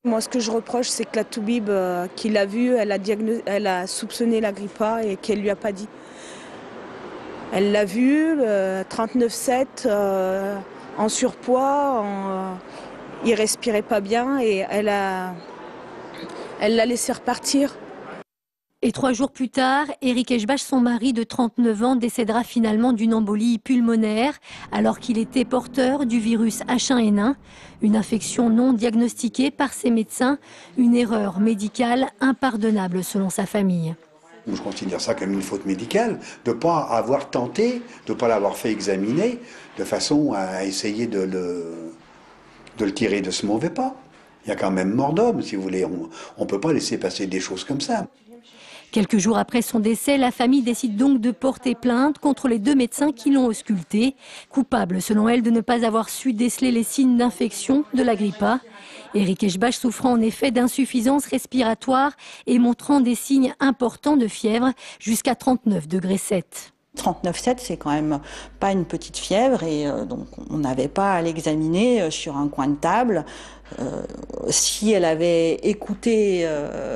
Moi, ce que je reproche, c'est que la toubib qui l'a vue, elle a soupçonné la grippe A et qu'elle lui a pas dit. Elle l'a vu, 39,7, en surpoids, il respirait pas bien et elle l'a laissé repartir. Et 3 jours plus tard, Éric Eschbach, son mari de 39 ans, décédera finalement d'une embolie pulmonaire alors qu'il était porteur du virus H1N1, une infection non diagnostiquée par ses médecins, une erreur médicale impardonnable selon sa famille. Je considère ça comme une faute médicale, de ne pas avoir tenté, de ne pas l'avoir fait examiner, de façon à essayer de le tirer de ce mauvais pas. Il y a quand même mort d'homme, si vous voulez. On ne peut pas laisser passer des choses comme ça. Quelques jours après son décès, la famille décide donc de porter plainte contre les 2 médecins qui l'ont ausculté, coupables selon elle de ne pas avoir su déceler les signes d'infection de la grippe A. Éric Eschbach souffrant en effet d'insuffisance respiratoire et montrant des signes importants de fièvre jusqu'à 39,7 degrés. 39,7, c'est quand même pas une petite fièvre et donc on n'avait pas à l'examiner sur un coin de table. Si elle avait écouté,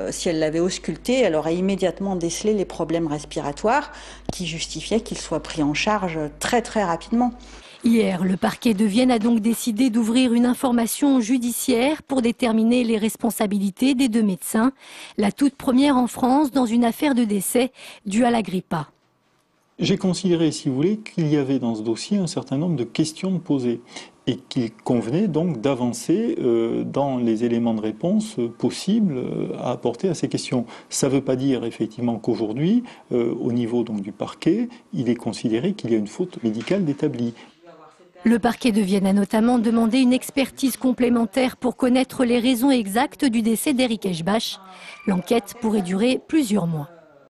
si elle l'avait ausculté, elle aurait immédiatement décelé les problèmes respiratoires qui justifiaient qu'il soit pris en charge très très rapidement. Hier, le parquet de Vienne a donc décidé d'ouvrir une information judiciaire pour déterminer les responsabilités des 2 médecins, la toute première en France dans une affaire de décès due à la grippe A. J'ai considéré, si vous voulez, qu'il y avait dans ce dossier un certain nombre de questions posées et qu'il convenait donc d'avancer dans les éléments de réponse possibles à apporter à ces questions. Ça ne veut pas dire effectivement qu'aujourd'hui, au niveau donc du parquet, il est considéré qu'il y a une faute médicale d'établie. Le parquet de Vienne a notamment demandé une expertise complémentaire pour connaître les raisons exactes du décès d'Éric Eschbach. L'enquête pourrait durer plusieurs mois.